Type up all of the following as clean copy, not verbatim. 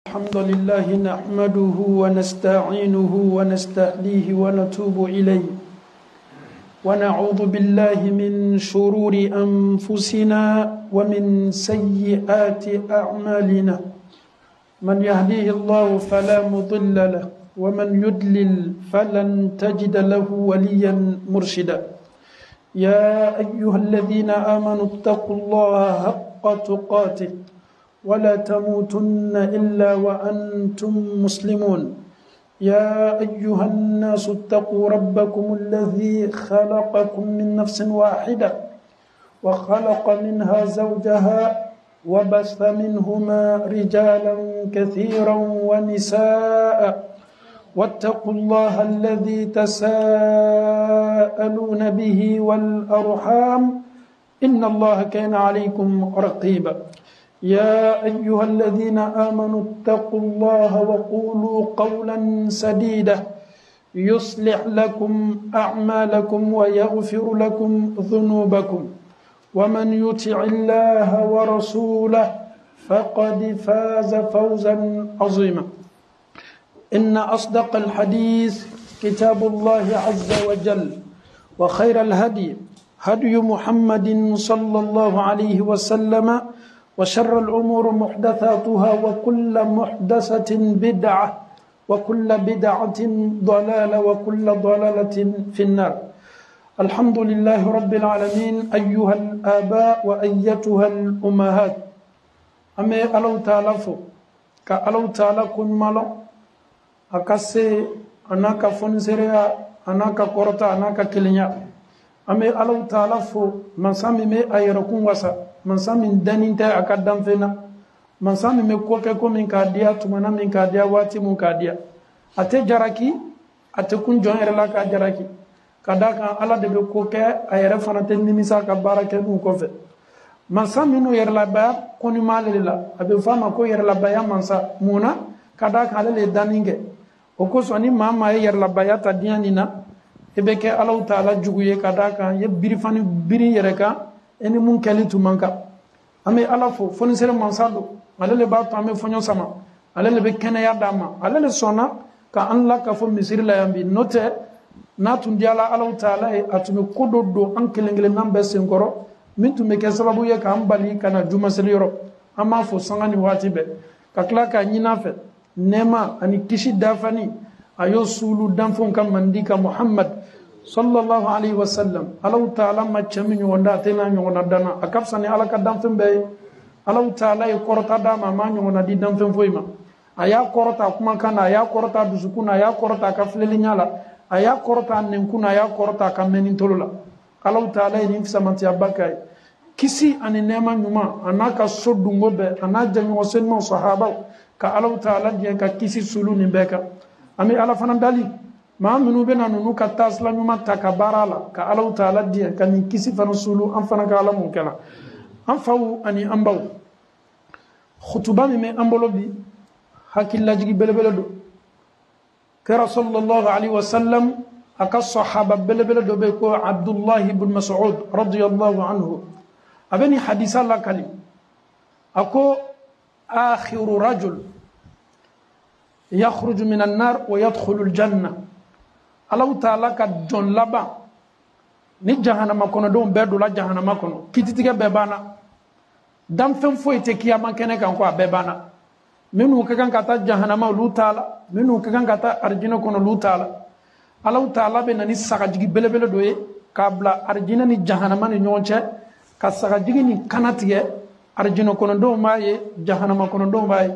الحمد لله نحمده ونستعينه ونستهديه ونتوب إليه ونعوذ بالله من شرور أنفسنا ومن سيئات أعمالنا من يهديه الله فلا مضل له ومن يضلل فلن تجد له وليا مرشدا يا أيها الذين آمنوا اتقوا الله حق تقاته ولا تموتن إلا وأنتم مسلمون يا أيها الناس اتقوا ربكم الذي خلقكم من نفس واحدة وخلق منها زوجها وبث منهما رجالا كثيرا ونساء واتقوا الله الذي تساءلون به والأرحام إن الله كان عليكم رقيبا يا أيها الذين آمنوا اتقوا الله وقولوا قولا سديدا يصلح لكم أعمالكم ويغفر لكم ذنوبكم ومن يطع الله ورسوله فقد فاز فوزا عظيما إن أصدق الحديث كتاب الله عز وجل وخير الهدي هدي محمد صلى الله عليه وسلم وشر الأمور محدثاتها وكل محدثة بدعة وكل بدعة ضلالة وكل ضلالة في النار الحمد لله رب العالمين أيها الآباء وأيتها الأمهات أمي ألو تالفو كألو تالكن مالو أكسي أناك فنسريا أناك قرطة أناك كلنيا أمي ألو تالفو من سامي مي أيركم وسا man sa min daninta a ka danfena man sa min bɛ ko kɛ ko min k'a diya tumana min k'a diya waati mun k'a diya a tɛ jaraki a tɛ kun jɔn yɛrɛ la k'a jaraki ka da kan ala de bɛ ko kɛ a yɛrɛ fana tɛ nimisa ka baara kɛ n'u kɔfɛ mansa minnu yɛrɛlabaya kɔnima ale la a bɛ fɔ a ma ko yɛrɛlabaya mansa mun na ka da kan ale de ye danni kɛ o kosɔn ni maa maa ye yɛrɛlabaya ta diɲɛ nin na i bɛ kɛ alaw taala jugu ye ka da kan i ye birifani biri yɛrɛ kan eni mun kɛli tun man kan an bɛ ala fo fonisere mansa don ale le b'a to an bɛ fɔɲɔ sama ale le bɛ kɛnɛya d'a ma ale le sɔnna ka an la ka fɔ misiri la yan bi n'o tɛ n'a tun diyala alaw taala ye a tun bɛ ko dɔ don an kelen kelennan bɛɛ senkɔrɔ min tun bɛ kɛ sababu ye k'an bali ka na jumaseli yɔrɔ an b'a fɔ sanga ni waati bɛɛ ka tila k'a ɲin'a fɛ nɛɛma ani kisi dafani a y'o suulu danfɛnw ka mandi ka muhamad sallallahu alaihi wasallam alaw taala ma cɛmi ɲɔgɔnda a tɛna ɲɔgɔnna dana a ka fisa ni ala ka danfɛn bɛɛ ye alaw taala ye kɔrɔta d'a ma a ma ɲɔgɔnna di danfɛn foyi ma a y'a kɔrɔta a kumakan na a y'a kɔrɔta a dusukun na a y'a kɔrɔta a ka filɛliya la a y'a kɔrɔta a nɛnkun na a y'a kɔrɔta a ka mɛnitolo la alaw taala ye nin fisamantiyaba k'a ye kisi ani nɛɛma ɲuman a n'a ka so dungo bɛɛ a n'a jɛɲɔgɔn senimaw sahabaw ka alaw taala diɲɛ ka kisi sulu nin bɛɛ kan an bɛ ala fana dali maa minnu bɛna ninnu ka taasila ɲuman ta ka baara la ka alaw taala diɲɛ ka nin kisi fana sulu an fana ka ala mun kɛla an faw ani an baw khutuba min bɛ an bolo bi hakililajigi belebele don kira sallallahu alaihi wasallam a ka sahaba belebele dɔ bɛ ko abdullahi ibn mas'ud radiyallahu anhu a bɛ nin hadisa lakali a ko akhiru rajul yakhruju min annar wa yadkhulu aljanna alaw taala ka jɔn laban ni jahanama kɔnɔdenw bɛɛ donna jahanama kɔnɔ kititigɛ bɛɛ banna danfɛn foyi tɛ kiyama kɛnɛ kan ko a bɛɛ banna minnu ka kan ka taa jahanama olu t'a la minnu ka kan ka taa arijinɛ kɔnɔ olu t'a la alaw taala bɛ na ni sagajigi belebele dɔ ye k'a bila arijinɛ ni jahanama ni ɲɔgɔn cɛ ka sagajigi ni kana tigɛ arijinɛ kɔnɔdenw b'a ye jahanama kɔnɔdenw b'a ye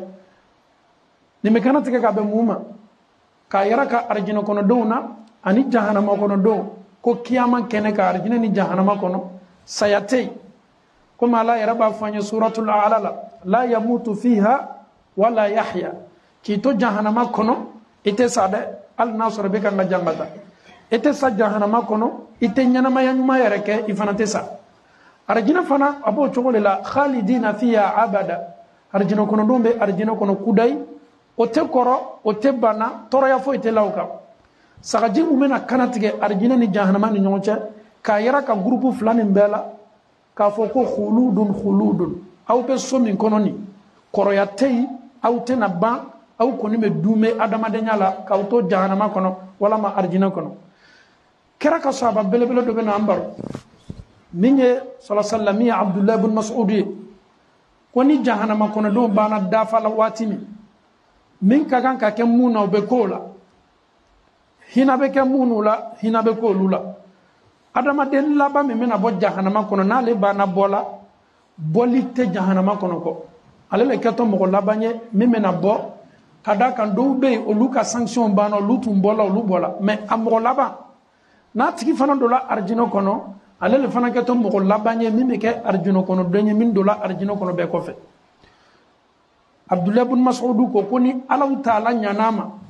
nin bɛ kana tigɛ ka bɛn mun ma k'a yɛrɛ ka arijinɛ kɔnɔdenw na ani jahanama kɔnɔdenw ko kiyama kɛnɛ ka arijinɛ ni jahanama kɔnɔ saya tɛ yen komi ala yɛrɛ b'a fɔ an ye suratul a'la la la yamutu fiha wala yahya k'i to jahanama kɔnɔ i tɛ sa dɛ hali n'a sɔrɔ i bɛ kan ka jangata i tɛ sa jahanama kɔnɔ i tɛ ɲɛnamaya ɲuman yɛrɛ kɛ i fana tɛ sa arijinɛ fana a b'o cogo de la khalidina fiha abada arijinɛ kɔnɔdenw bɛ arijinɛ kɔnɔ kudayi o tɛ kɔrɔ o tɛ bana tɔɔrɔya foyi tɛ la o kan sagaji mun bɛna kana tigɛ arijinɛ ni jahanama ni ɲɔgɔn cɛ k'a yɛrɛ ka gurupu fila nin bɛɛ la k'a fɔ ko khuludun khuludun aw bɛ so min kɔnɔ nin kɔrɔya tɛ yen aw tena ban aw koni me dume adamadenya la ka to jahannama kono wala ma arjina kono kera ka sahaba belebele do be na ambar minye sallallahu alaihi wasallam Abdullah ibn Mas'ud koni jahannama kono do bana dafa la watini min ka kan ka ke muna be kola hina be ke munula hina be kolula adamaden laba me mena bo jahannama kono na le bana bola bolite jahannama kono ko ale le keto mo labanye me mena bo kada kan do be oluka sanction bana lutum bola olu bola mais amro laba na tiki fana do la arjino kono ale le fana keto mo labanye me ke arjino kono donye min do la arjino kono be ko fe Abdullah ibn Mas'ud ko koni Allah Ta'ala nyanama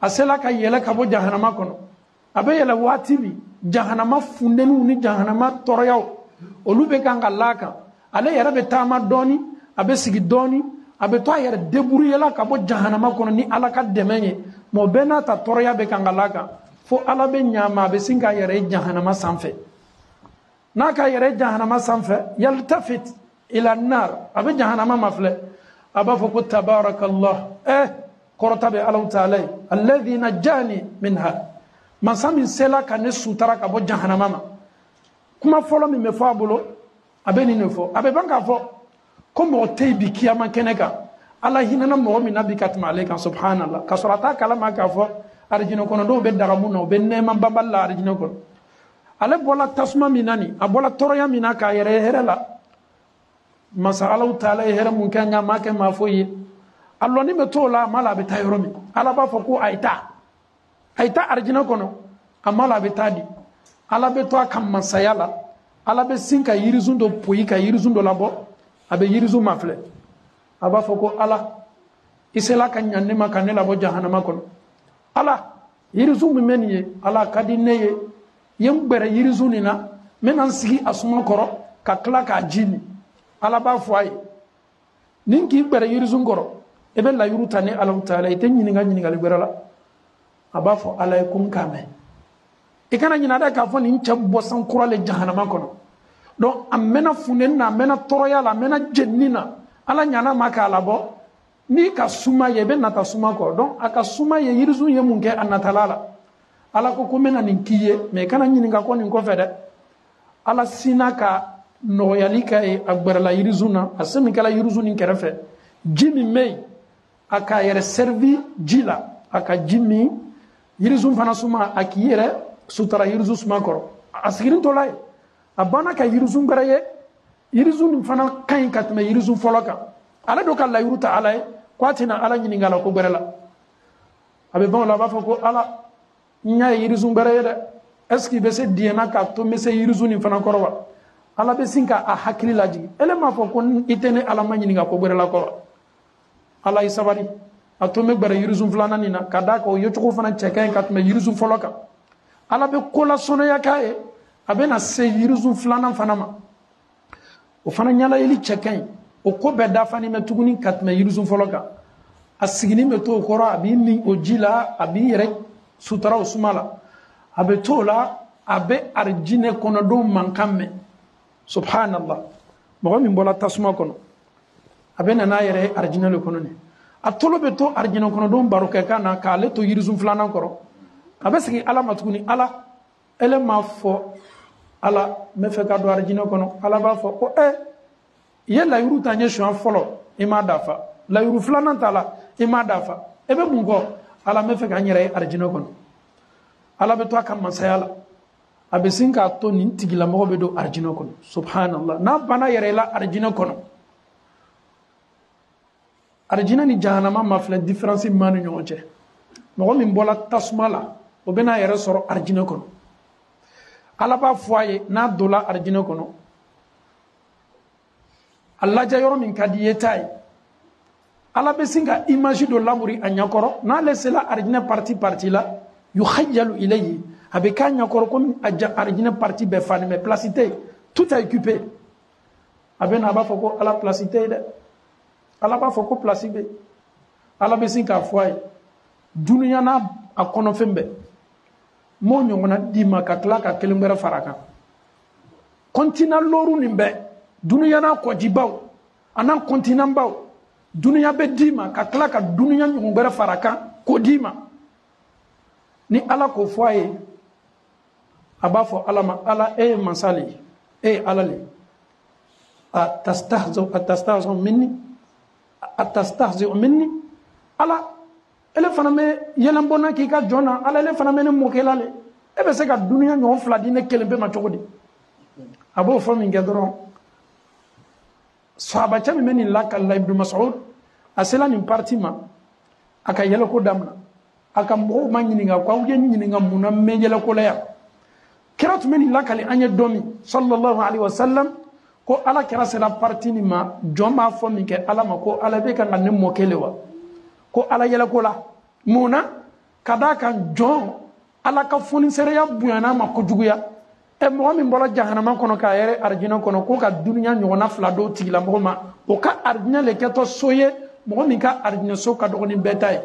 asela ka yele ka bo jahannama kono abe yele watibi jahannama fundenu ni jahannama toroyaw olube kanga laka ale yere be tama doni abe sigi doni abe to yere debrouiller la ka bo jahannama kono ni ala ka demenye mo bena ta toroya be kanga laka fo ala be nyama be singa yere jahannama sanfe naka yere jahannama sanfe yaltafit ila an-nar abe jahannama mafle aba fo tabarakallah korotabe Allah Ta'ala alladhi najani minha masami sela kane sutara ka bo jahannama ma kuma folo mi me fo abulo abe ni ne fo abe banka fo ko mo teybi kiyama keneka ala hinana mo mi nabi katma alayka subhanallah ka surata kalama ka fo arjino kono do be daga muno be nema baballa arjino kono ale bola tasma minani abola toroya minaka yere herela masa Allah Ta'ala here mun kanya make ma foyi allo ni me tola mala be tayromi ala ba fo ko aita arjina kono amala be tadi ala be to kam masayala ala be sinka yirizundo poyi ka yirizundo labo abe yirizu mafle aba fo ko ala isela kanyanne makane labo jahannama kono ala yirizu mumeniye ala kadineye yembere yirizu nina menan sigi asuma koro ka kla ka jini ala ba foye ninki bere yirizu ngoro ebe la yuruta ne Allah Ta'ala ite nyiniga le berala aba fo alaykum kame ikana nyina da ka fo ni nche bosan kura le jahannama kono donc amena funen na amena toroya la amena jennina ala nyana maka labo ni ka suma ye be nata suma ko donc aka suma ye yirizu ye munke anatalala ala ko ko mena ninkiye me kana nyiniga ko ni ko fede ala sinaka no yalika e agbarala yirizuna asemi kala yirizuni kerefe jimi mei aka yere servi jila aka jimi yirizun fana suma akiyere sutara yirizu suma koro asigirin tolay abana ka yirizun beraye yirizun fana kain katme yirizun foloka ala do kala yuruta alay kwatina ala nyini ngala ko berela abe bon la ba foko ala nya yirizun beraye de eski be se diena ka to me se yirizun fana korowa ala be sinka a hakili laji ele ma fo kon itene ala ma nyini ko berela ko ala isabari atome gbara yirizun flana nina kada ko yochoko fana cheken katme yirizun foloka ala be kola sono yakaye abena se yirizun flana fana ma o fana nyala yeli cheken o ko be da fani metuguni katme yirizun foloka asigini meto koro abi mi ojila abi yere sutara usmala abe tola abe arjine kono do mankamme subhanallah mo mi bola tasma kono abena na yere arjina le kono ne atolo be to arjina kono don baroke kana ka le to yirizum flana koro abesigi ala matuguni ala ele ma fo ala me fe ka do arjina kono ala ba fo o ye la yuru tanye shuan folo ima dafa la yuru flana tala ima dafa ebe mungo ala me fe ka nyere arjina kono ala be to akam masayala abesinka to nin tigila mo be do arjina kono subhanallah na bana yere la arjina kono arjina ni jahannama mafla différence manu ñonche mo min bola tasmala o bena yere soro arjina kono ala ba foye na dola arjina kono alla jayoro min kadiye tay ala besinga image do lamuri anyakoro na lesela arjina parti la yukhayyalu ilayhi abeka nyakoro comme arjina parti be fani mais placité tout est occupé abena ba foko ala placité de ala ba foko placité ala besinga foye dunya na akono fembe mo nyongona dima ka klaka kelembere faraka continent loru nimbe dunya na ko jibaw anan continent baw dunuya bɛ d'i ma ka tila ka dunuya ɲɔgɔn wɛrɛ fara kan k'o d'i ma ni ala k'o fɔ a ye a b'a fɔ ala ma ala e ye masa le ye e ye ala le atastahzi'u minni ala ele fana bɛ yɛlɛnbɔ na k'i ka jɔn na ala ele fana bɛ ne mɔkɛ la le e bɛ se ka dunuya ɲɔgɔn fila di ne kelen bɛɛ ma cogo di a b'o fɔ min kɛ dɔrɔn sahaba cɛ min bɛ nin lakali Ibn Mas'ud a sela nin parti ma a ka yɛlɛko daminɛ a ka mɔgɔw ma ɲininka ko aw ye ɲininka mun na n bɛ yɛlɛko la yan kira tun bɛ nin lakali an ye dɔ min sallallahu alaihi wa sallam ko ala kɛra sela parti nin ma jɔn b'a fɔ min kɛ ala ma ko ala bɛ ka ne mɔkɛ le wa ko ala yɛlɛko la mun na ka d'a kan jɔn ala ka fonisereya bonyana ma kojuguya mɔgɔ min bɔra jahanama kɔnɔ k'a yɛrɛ arijinɛ kɔnɔ k'o ka dunuya ɲɔgɔnna fila dɔw tigilamɔgɔ ma o ka arijinɛ le kɛtɔ so ye mɔgɔ min ka arijinɛ so ka dɔgɔ ni bɛɛ ta ye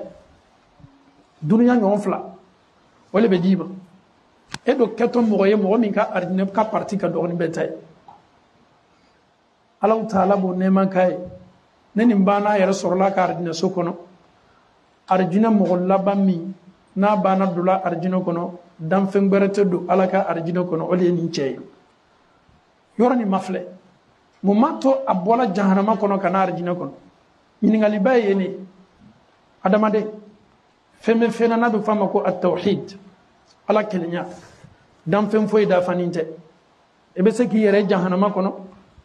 dunuya ɲɔgɔn fila o le bɛ d'i ma e dɔ kɛtɔ mɔgɔ ye mɔgɔ min ka arijinɛ ka parti ka dɔgɔ ni bɛɛ ta ye Alahu Taala b'o nɛɛma k'a ye ne nin banna yɛrɛ sɔrɔla ka arijinɛ so kɔnɔ arijinɛ mɔgɔ laban min n'a banna donna arijinɛ kɔnɔ danfɛn gbɛrɛ tɛ don ala ka arijinɛ kɔnɔ o de ye nin cɛ ye yɔrɔ nin ma filɛ mun ma to a bɔra jahanama kɔnɔ ka na arijinɛ kɔnɔ ɲininkaliba ye ne adamaden fɛn bɛ fɛn na n'a bɛ fɔ a ma ko at-tawhid ala kelenya danfɛn foyi dafanin tɛ i bɛ se k'i yɛrɛ jahanama kɔnɔ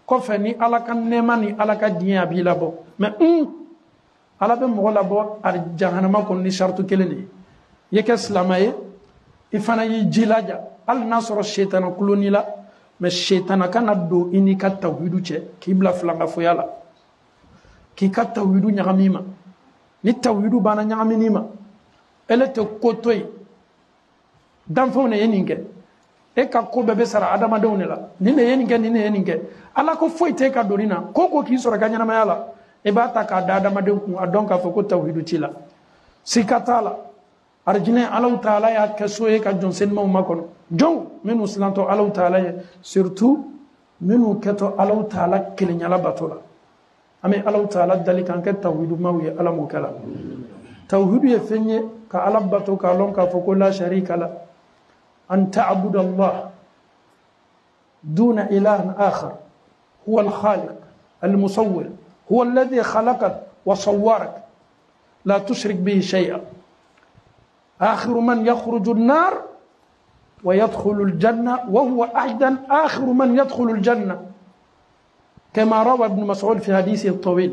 kɔfɛ ni ala ka nɛɛma ni ala ka diɲɛ a b'i labɔ mais ala bɛ mɔgɔ labɔ jahanama kɔnɔ ni sartu kelen de ye i ye kɛ silamɛ ye i fana y'i jilaja hali n'a sɔrɔ setana kulonni la mais setana kana don i n'i ka tawhidu cɛ k'i bila filankafoya la k'i ka tawhidu ɲagami ma ni tawhidu banna ɲagamini ma ele tɛ ko to yen danfɛnw de ye nin kɛ e ka ko bɛɛ bɛ sara adamadenw de la nin de ye nin kɛ nin de ye nin kɛ ala ko foyi tɛ ka don nin na ko ko k'i sɔrɔ i ka ɲɛnamaya la i b'a ta k'a da adamaden kun a dɔn k'a fɔ ko tawhidu t'i la sika t'a la arijinɛ Alahu Taala y'a kɛ so ye ka jɔn senimaw makɔnɔ jɔnw minnu silantɔ Alahu Taala ye surtout minnu kɛtɔ Alahu Taala kelenya bato la an bɛ Alahu Taala dali k'an kɛ tawhidumaw ye ala m'o kɛ la tawhidu ye fɛn ye ka ala bato k'a lɔn k'a fɔ ko la sharika la an ta'budu Allah duna ilahin akhar huwa al-khaliq al-musawwir huwa alladhi khalaqak wa sawwarak la tushrik bihi shay'an آخر من يخرج النار ويدخل الجنة وهو أيضا آخر من يدخل الجنة كما روى ابن مسعود في حديثه الطويل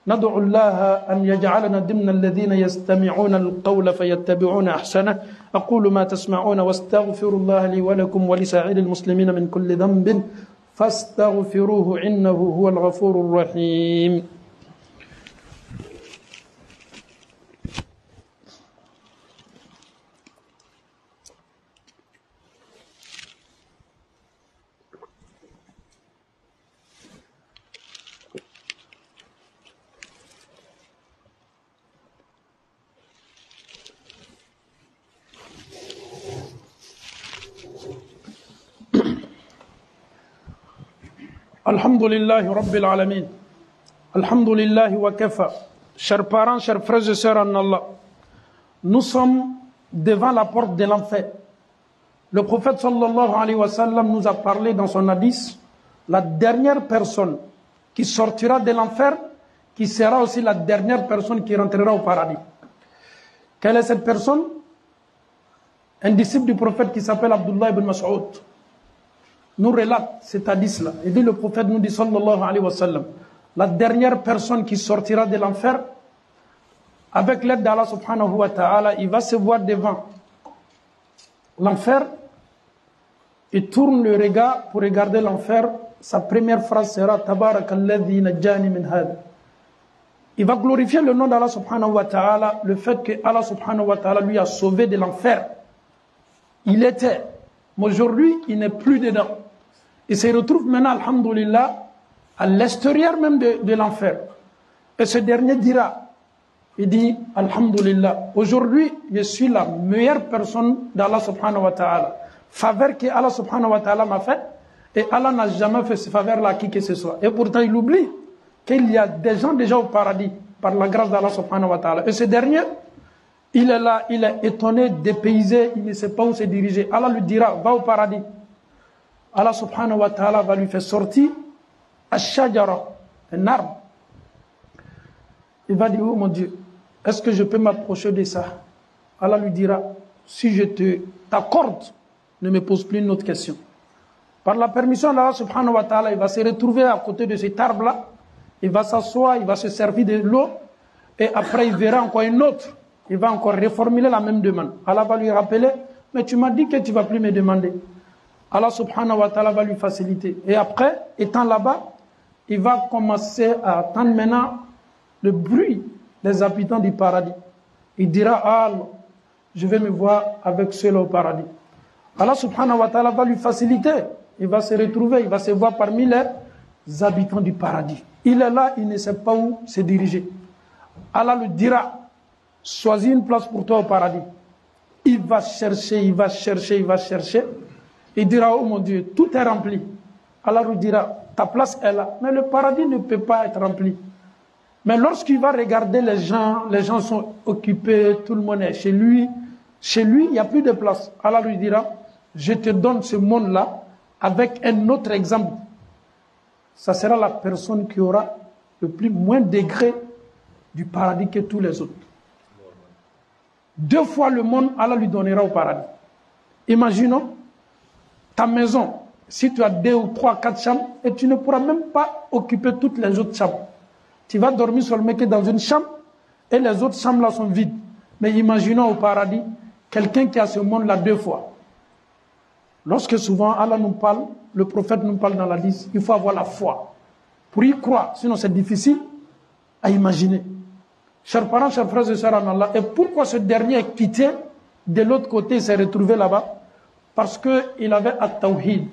ندعو الله أن يجعلنا ضمن الذين يستمعون القول فيتبعون أحسنه أقول ما تسمعون واستغفر الله لي ولكم ولسائر المسلمين من كل ذنب فاستغفروه إنه هو الغفور الرحيم Alhamdulillah Rabbil Alamin. Alhamdulillah wa kafa. Chers parents, chers frères et sœurs en Allah, nous sommes devant la porte de l'enfer. Le prophète sallallahu alayhi wa sallam nous a parlé dans son hadith, la dernière personne qui sortira de l'enfer, qui sera aussi la dernière personne qui rentrera au paradis. Quelle est cette personne? Un disciple du prophète qui s'appelle Abdullah ibn Mas'ud nous relate cet hadith-là. Et dit le prophète nous dit sallallahu alayhi wa sallam, la dernière personne qui sortira de l'enfer, avec l'aide d'Allah subhanahu wa ta'ala, il va se voir devant l'enfer, il tourne le regard pour regarder l'enfer. Sa première phrase sera Tabarakalladhi najjani min hada. Il va glorifier le nom d'Allah subhanahu wa ta'ala, le fait que Allah subhanahu wa ta'ala lui a sauvé de l'enfer. Il était, mais aujourd'hui il n'est plus dedans. Il se retrouve maintenant, alhamdulillah, à l'extérieur même de l'enfer. Et ce dernier dira, il dit, alhamdulillah, aujourd'hui, je suis la meilleure personne d'Allah subhanahu wa ta'ala. Faveur que Allah subhanahu wa ta'ala m'a fait, et Allah n'a jamais fait ce faveur-là à qui que ce soit. Et pourtant, il oublie qu'il y a des gens déjà au paradis par la grâce d'Allah subhanahu wa ta'ala. Et ce dernier, il est là, il est étonné, dépaysé, il ne sait pas où se diriger. Allah lui dira, va au paradis. Allah subhanahu wa ta'ala va lui faire sortir ash-shajara, un arbre. Il va dire, oh mon Dieu, est-ce que je peux m'approcher de ça? Allah lui dira, si je t'accorde, ne me pose plus une autre question. Par la permission d'Allah subhanahu wa ta'ala, il va se retrouver à côté de cet arbre-là, il va s'asseoir, il va se servir de l'eau, et après il verra encore une autre. Il va encore reformuler la même demande. Allah va lui rappeler, mais tu m'as dit que tu ne vas plus me demander. Allah subhanahu wa ta'ala va lui faciliter. Et après, étant là-bas, il va commencer à attendre maintenant le bruit des habitants du paradis. Il dira, ah, je vais me voir avec ceux-là au paradis. Allah subhanahu wa ta'ala va lui faciliter. Il va se retrouver, il va se voir parmi les habitants du paradis. Il est là, il ne sait pas où se diriger. Allah lui dira, choisis une place pour toi au paradis. Il va chercher, il va chercher, il va chercher. Il dira, oh mon Dieu, tout est rempli. Allah lui dira, ta place est là. Mais le paradis ne peut pas être rempli. Mais lorsqu'il va regarder les gens sont occupés, tout le monde est chez lui. Chez lui, il n'y a plus de place. Allah lui dira, je te donne ce monde-là avec un autre exemple. Ça sera la personne qui aura le plus moins degré du paradis que tous les autres. 2 fois le monde, Allah lui donnera au paradis. Imaginons ta maison, si tu as 2 ou 3, 4 chambres, et tu ne pourras même pas occuper toutes les autres chambres. Tu vas dormir seulement que dans une chambre, et les autres chambres là sont vides. Mais imaginons au paradis, quelqu'un qui a ce monde-là 2 fois. Lorsque souvent Allah nous parle, le prophète nous parle dans la liste, il faut avoir la foi. Pour y croire, sinon c'est difficile à imaginer. Chers parents, chers frères et sœurs en Allah, et pourquoi ce dernier est quitté de l'autre côté, il s'est retrouvé là-bas? Parce qu'il avait at-tawhid,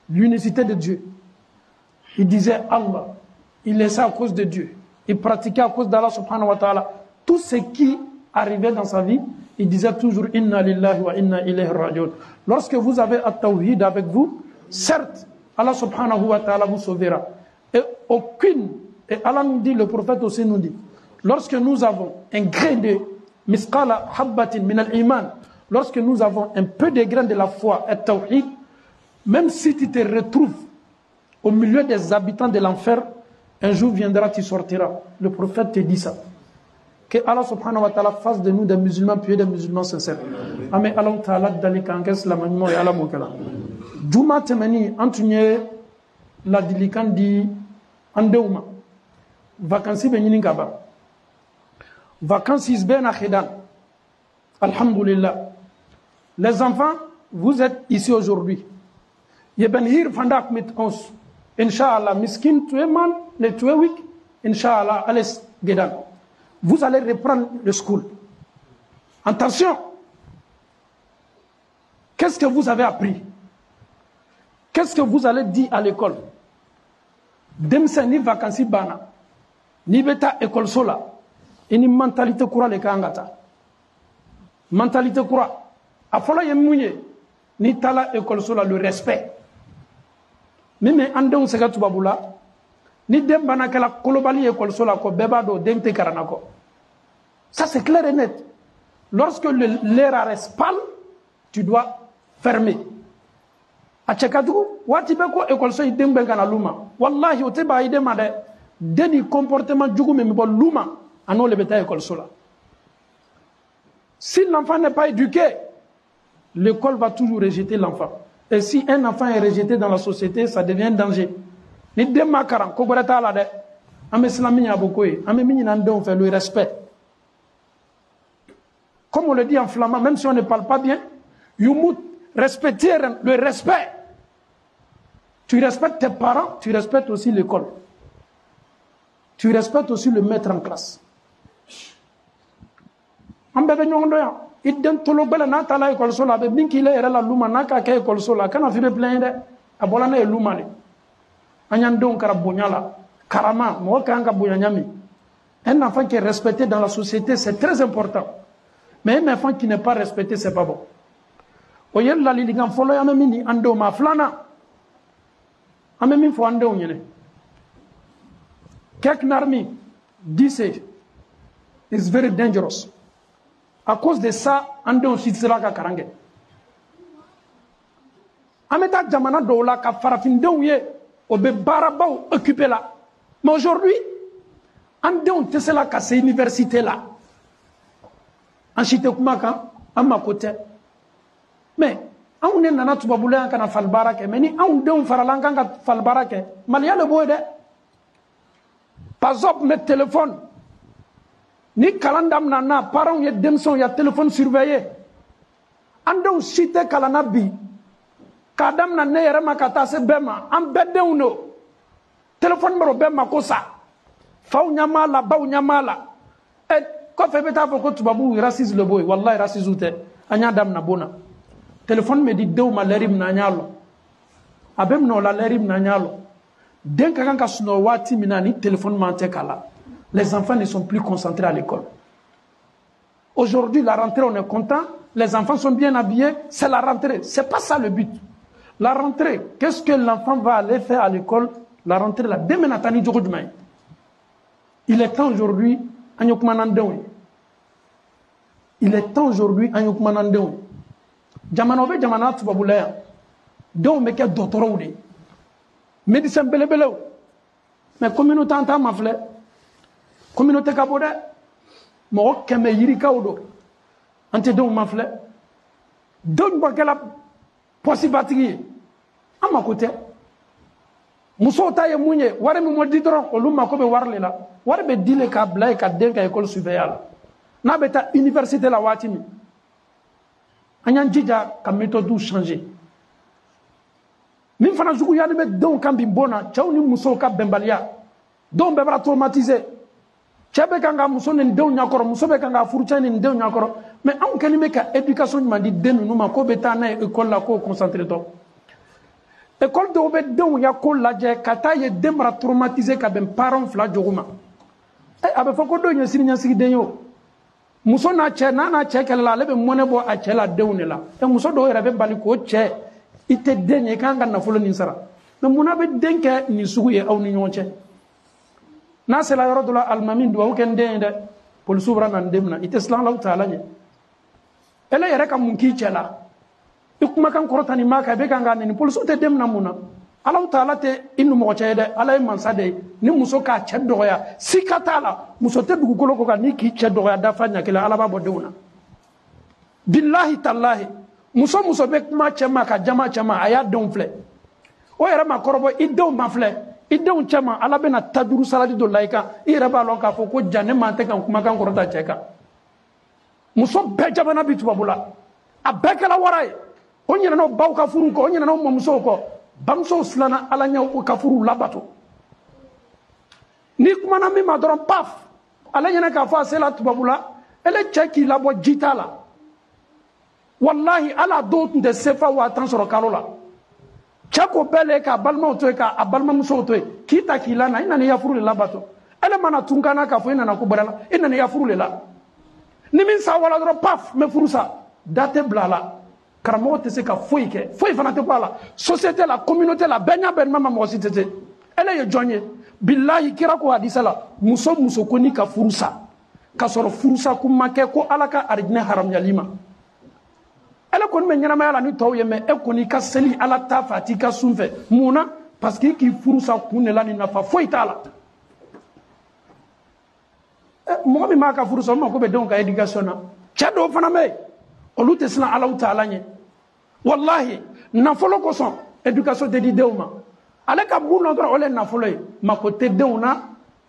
l'unicité de Dieu. Il disait Allah, il laissait à cause de Dieu, il pratiquait à cause d'Allah subhanahu wa ta'ala. Tout ce qui arrivait dans sa vie, il disait toujours inna lillahi wa inna ilayhi raji'un. Lorsque vous avez at-tawhid avec vous, certes, Allah subhanahu wa ta'ala vous sauvera. Et Allah nous dit, le prophète aussi nous dit, lorsque nous avons un grain de misqala habbatin min al-iman, lorsque nous avons un peu de grain de la foi et tawhid, même si tu te retrouves au milieu des habitants de l'enfer, un jour viendra, tu sortiras. Le prophète te dit ça. Que Allah subhanahu wa ta'ala fasse de nous des musulmans pieux, des musulmans sincères. Amen. Allah ta'ala dalika anges la manimo et Allah mokala. Juma temeni antunye la dilikan di andeuma. Vacances benini kaba. Vacances ben akhidan. Alhamdulillah. Les enfants, vous êtes ici aujourd'hui. Yeben hir fandak mit ons. Inch'Allah, miskin tu es man, le tu es week. Inch'Allah, allez gedan. Vous allez reprendre le school. Attention. Qu'est-ce que vous avez appris? Qu'est-ce que vous allez dire à l'école? Demse ni vacances bana. Ni beta école sola. Et ni mentalité kura le kangata. Mentalité kura. Afola yemouye. Ni tala école sola le respect. Mime ande on sega tubabula. Ni dem bana kala kolobali école sola ko bebado demte karanako. Ça c'est clair et net. Lorsque l'ERARS parle, tu dois fermer. Achekadu wati beko école so idembe kana luma. Wallahi oteba idema de deni comportement djugu me bo luma ano le beta école sola. Si l'enfant n'est pas éduqué, l'école va toujours rejeter l'enfant. Et si un enfant est rejeté dans la société, ça devient un danger. Ni demma karan ko borata la de am islami ya bokoy am mi nan don fait le respect. Comme on le dit en flamand, même si on ne parle pas bien, you must respecter le respect. Tu respectes tes parents, tu respectes aussi l'école. Tu respectes aussi le maître en classe. Ambebe nyongo ya idden tolo bela na tala école sola be binki le era la luma na ka école sola kana fi be plein de abola na luma le anyan don karabonyala karama mo ka anga bonyanyami. Un enfant qui est respecté dans la société, c'est très important. Mais un enfant qui n'est pas respecté, c'est pas bon. Oyel la lilinga folo ya mini ando ma flana. Amemi fo ando nyene. Quelqu'un army dit it's very dangerous. À cause de ça, on doit aussi se la karange. Ameta jamana dola ka farafindon ye obe barabaw occupé là. Mais aujourd'hui, on doit se la ka université là. En chite kumaka, à ma côté. Mais on est nana tubabule an kana falbarake, mais ni on doit faralanka ka falbarake. Malia le boede. Pas op mes téléphones. Ni kalandam nana, parents y demson y a téléphone surveillé. Ando chite kalana bi. Kadam na ne yere makata se bema, am bedde uno. Téléphone mero bema kosa. Faw nyamala, baw nyamala. Et ko fe beta foko tubabu racisme le boy, wallahi racisme te. Anya dam na bona. Téléphone me dit dew ma lerim na nyalo. Abem no la lerim na nyalo. Dès que les enfants ne sont plus concentrés à l'école. Aujourd'hui, la rentrée, on est content. Les enfants sont bien habillés. C'est la rentrée. Ce n'est pas ça le but. La rentrée, qu'est-ce que l'enfant va aller faire à l'école? La rentrée, là. Il est temps aujourd'hui, il est temps aujourd'hui, Jamanobe, Jamana, Tubabulea. Donc, mais quel doctorat ou médecin belebele mais communauté anta mafle communauté kabode mo keme yiri kawdo ante do mafle don bakela possibilité ama côté muso taye munye ware mi modi doro o lumma ko be warle la ware be dile ka blay ka den ka école surveillale na beta université la watimi anyan jija ka méthode changer. Min fana zugu yani be don kan bimbona chaw ni muso ka bembalia don be bara traumatisé chebe kanga muso ni don nyakoro muso be kanga furucha ni don nyakoro mais an kani me ka éducation ni mandi den numa ko beta na école la ko concentré to école do be don ya ko laje kata ye demra traumatisé ka ben parent fla joguma e abe foko do nya sirinya sigi den yo muso na che na che kala le be mone bo a che la deune la e muso do era be bali ko che ite denye kanga na folo ni sara mais muna be denke ni sugu ye aw ni ñonche na c'est la yoro de la almamin do ken den de pol subra nan demna ite islam la taala ni ele yere kam mun ki cela ikuma kan korotani maka be kanga ni pol so te demna muna ala taala te inu mo chede ala man sade ni muso ka cheddo ya sikatala muso te dugu kolo ko ka ni ki cheddo ya dafanya kila ala ba boduna billahi tallahi muso be kuma chema ka jama chema aya don fle o yera ma korobo idon ma fle idon chema ala bena taduru saladi do laika ira ba lon ka fo ko jane ma te kan kuma kan korota cheka muso be jama na bitu babula abekala waray o nyina no baw ka furu ko o nyina no muso ko bamso slana ala nya o ka furu labato ni kuma na mi ma doron paf ala nyina ka fa sela tubabula ele cheki labo jitala wallahi ala do de sefa wa tan soro kalola chako bele ka balma to ka abalma muso to kita kilana ina ne yafuru le labato ele mana tunkana ka fo ina na kubarala ina ne yafuru le la ni min sa wala dro paf me furusa date blala karamo te se ka foike foi fana te pala société la communauté la benya ben mama mo sitete ele ye jonye billahi kira ko hadisa la muso ko ni ka furusa ka soro furusa kuma ke ko alaka arjine haram yalima ele kon me nyama yala ni tawye me e koni ka seli ala ta fati ka sunfe muna parce que ki furusa kunela ni nafa foitala mo mi ma ka furusa mo ko be don ka education na chado fana me olute sina ala taala nye wallahi na folo ko son education de didewma ale ka buno dro ole na folo ma ko te dewna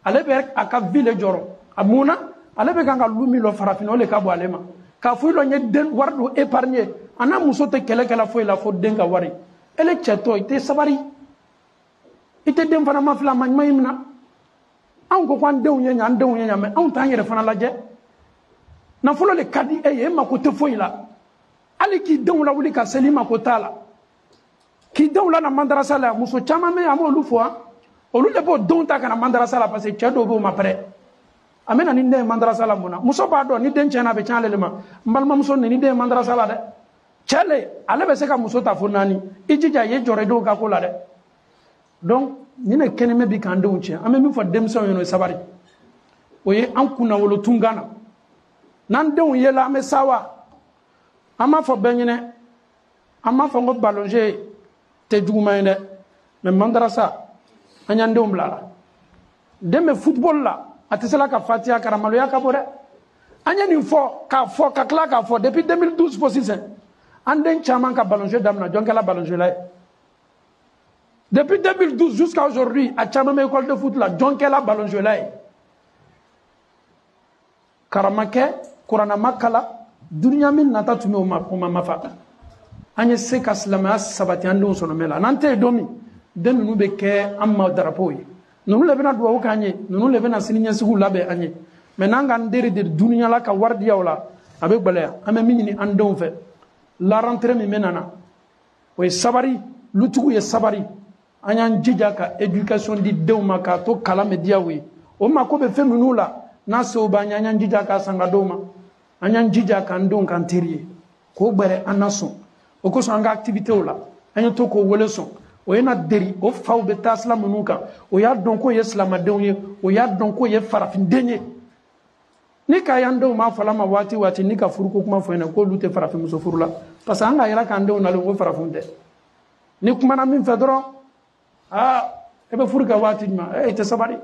ale be aka ville joro amuna ale be kanga lumi lo farafino le ka bo alema ka fu lo nye den wardo épargner ana muso te kele kala fo la fo denga wari ele cheto ite sabari ite dem fana ma fla man mayimna an ko kwan dew nya me an ta yere fana laje na folo le kadi e ma ko te fo ila ali ki dew la wuli ka selima ko tala ki dew la na mandarasa la muso chama me amolu fo olu le bo don ta kana mandarasa la parce que chedo bo ma pre amena ni ne mandarasa la muna muso ba do ni den chena be chanle ma mbalma muso ni de mandarasa la de chele ale be se ka muso ta fo nani ijija ye jore do ka ko la de donc nina keneme bi kan denw tiɲɛ an bɛ min fɔ denmisɛnw ye sabari o ye an kunna wolo tunkan na n'an denw yela an bɛ sa wa an m'a fɔ bɛɛ ɲinɛ an m'a fɔ n ko ballon jeu tɛ juguman ye dɛ mais mandarasa an y'an denw bila a la den bɛ football la a tɛ se la ka fatiya karamaloya ka bɔ dɛ an ye nin fɔ ka tila k'a fɔ depuis 2012 fo sisan an den caman ka ballon jeu daminɛ jɔn kɛla ballon jeu la ye depuis 2012 jusqu'à aujourd'hui a caman bɛ école de foot la jɔn kɛla ballon jeu la ye karamakɛ kuranama kala duniya min nata tun bɛ o ma mafa an ye se ka silamɛya sabati an denw sɔrɔ mɛ la n'an tɛ yen don min den ninnu bɛ kɛ an ma darapo ye ninnu de bɛna duwawu k'an ye ninnu de bɛna sini ɲɛsigiw labɛn an ye mɛ n'an k'an deri de duniya la ka wari di aw la a bɛ gbɛlɛya an bɛ min ɲini an denw fɛ la rentrée min bɛ nana o ye sabari lutigiw ye sabari an y'an jija ka éducation di denw ma k'a to kalan bɛ di aw ye o mako bɛ fɛn minnu la n'a sew b'an ye an y'an jija k'a san ka d'o ma an y'an jija k'an denw k'an teri ye k'o gbɛrɛ an na sɔn o kosɔn an ka activitéw la an ye to k'o wele sɔn o ye na deri o faw bɛ taa sira minnu kan o y'a dɔn k'o ye silamadenw ye o y'a dɔn k'o ye farafinden ye ni k'a y'an denw m'a fɔla ma waati o waati ni ka furuko kuma fɔ ɲɛna k'olu tɛ farafinmuso furu la parce que an ka yira k'an denw nalen ko farafinw tɛ ni kumana min fɛ dɔrɔn e bɛ furu kɛ waati jumɛn i tɛ sabari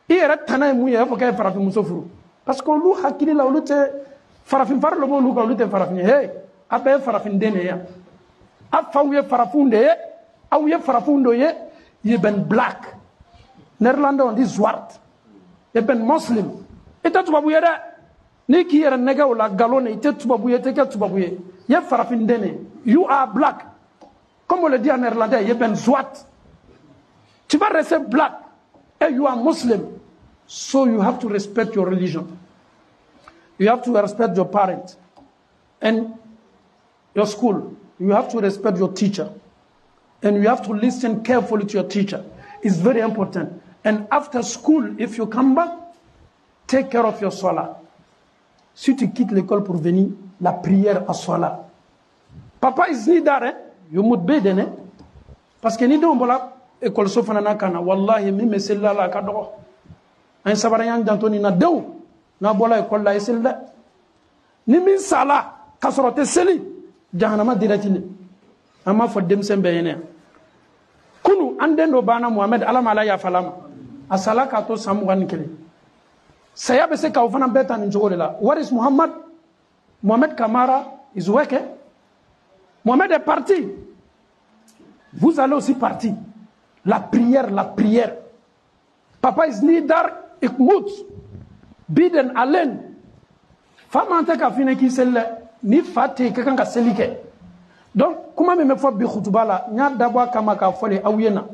i yɛrɛ tana ye mun ye i b'a fɔ k'e ye farafinmuso furu parce que olu hakili la olu tɛ farafin fari dɔ b'olu kan olu tɛ farafin ye he a bɛɛ ye farafinden de ye yan a faw ye farafinw de ye aw ye farafinw dɔ ye je ben black néerlandais on dit zwart je ben muslim i tɛ tubabu ye dɛ n'i k'i yɛrɛ nɛgɛ o la galon na i tɛ tubabu ye i tɛ kɛ tubabu ye i ye farafinden de ye you are black comme on le dit en néerlandais je ben zwart tu vas rester black and you are muslim so you have to respect your religion you have to respect your parents and your school you have to respect your teacher and you have to listen carefully to your teacher. It's very important. And after school, if you come back, take care of your salat. Si tu quittes l'école pour venir, la prière à salat. Papa is ni there, you must be there. Parce que ni don bola école sofana na kana wallahi mi mesella la ka do. An sabarayan dantoni na dew na bola école la esella. Ni min sala kasorote seli jahannama diratili. Ama fo demsen beyene kunu anden do bana muhammad alama ala ya falama asala ka to samugan kele saya be se ka ofana beta ni jogole la what is muhammad kamara is working muhammad est parti vous allez aussi partir la prière papa is nidar ikmut biden alen fama anta ka fine ki selle ni fate ka kan ka selike donc comment me fɔ bi khutuba la nya dabwa kama ka fɔle aw ye na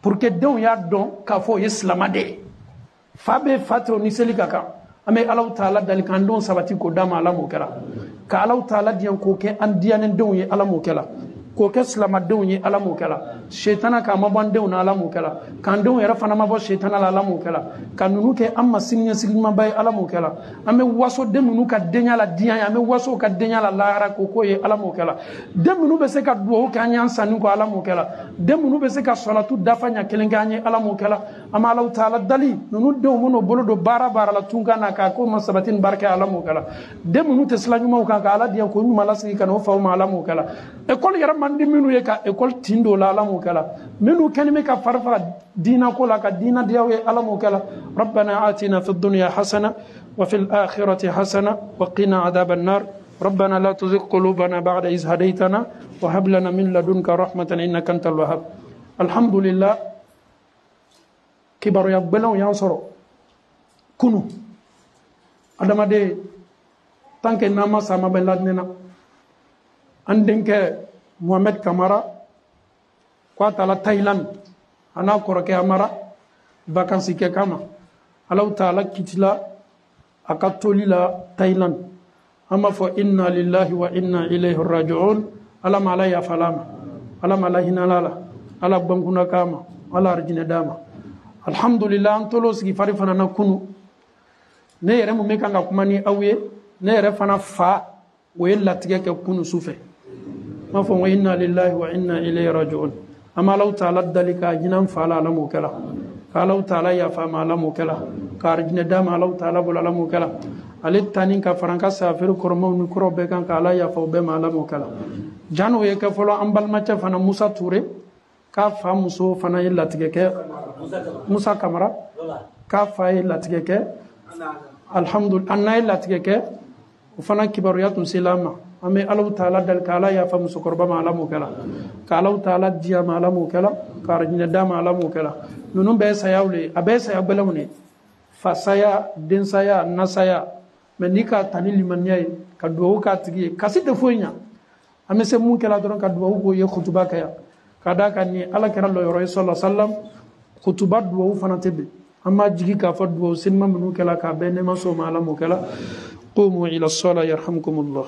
pour que denw y'a dɔn k'a fɔ o ye silama de ye fa bɛ fa tɛ o ni seli ka kan an bɛ Alahu taala dali k'an denw sabati k'o d'a ma Ala m'o kɛra ka Alahu taala diyan k'o kɛ an diyanen denw ye Ala m'o kɛra k'o kɛ silamadenw ye Ala m'o kɛra shetana k'a ma bɔ an denw na Ala m'o kɛra k'an denw yɛrɛ fana ma bɔ shetana la Ala m'o kɛra ka ninnu kɛ an ma siniɲɛsigi ɲumanba ye Ala m'o kɛra an bɛ waso den ninnu ka denya la diɲɛ ye an bɛ waso ka denya la lahara k'o k'o ye Ala m'o kɛra den minnu bɛ se ka duwawu kɛ an ye an sanni kɔ Ala m'o kɛra den minnu bɛ se ka salatu dafa ɲɛ kelen kɛ an ye Ala m'o kɛra an bɛ Alahu taala dali ninnu denw minnu bolo don baara la tunkan na k'a ko ma sabati ni barika Ala m'o kɛra den minnu tɛ sira ɲumanw kan ka Ala diyan k'o ɲuman lasigi ka n'o faw ma Ala m'o kɛra école yɛrɛ man di minnu ye ka école tindo la Ala m'o kɛra minnu kɛni bɛ ka fara diina ko la ka diina diyaw ye Ala m'o kɛra rabbana atina fid dunya hasana wa fil akhirati hasana wa qina adhaban nar ربنا لا تزغ قلوبنا بعد إذ هديتنا وهب لنا من لدنك رحمة إنك أنت الوهاب الحمد لله كبار يقبلون ينصروا كنوا adama de tanke nama sama beladnena andenke Muhammad Kamara kwa tala Thailand ana koroke amara vacances ke kama Alahu taala kitila akatoli la Thailand ama fo inna lillahi wa inna ilayhi raji'un ala mala ya falama ala mala hinalala ala bankuna kama ala arjina dama alhamdulillah antolo sigi fari fana na kunu ne yɛrɛ mun bɛ kan ka kuma ni aw ye ne yɛrɛ fana fa o ye latigɛ kɛ kunu su fɛ n b'a fɔ n ko inna lillahi wa inna ilayhi raji'un ama law taala dalika jinan fala la mukala kalau taala ya fa ma la mukala karjine dama law taala bula la mukala alit tanin ka faranka safiru kormo ni korobe kan kala ya fa be ma la mukala janu ye ka folo ambal macha fana Musa Touré ka fa muso fana yella tigeke Musa Kamara ka fa yella tigeke alhamdulillah anna yella tigeke fana kibariyatun silama ame Allah taala dal kala ya fa muso korba ma la mukala kala taala dia ma la mukala karjine dama la mukala nunun be sayawle abe sayabelawne fa saya den saya nasaya menika tani limanyai ka duwo ka tigi kasi de foynya ame se mun kala doron ka duwo ko ye khutuba kaya kada kan ni ala kira lo yoro sallallahu alaihi wasallam khutuba duwo fana tebe amma jigi ka fa duwo sinma mun kala ka be ne maso ma la mukala qumu ila as-salat yarhamkumullah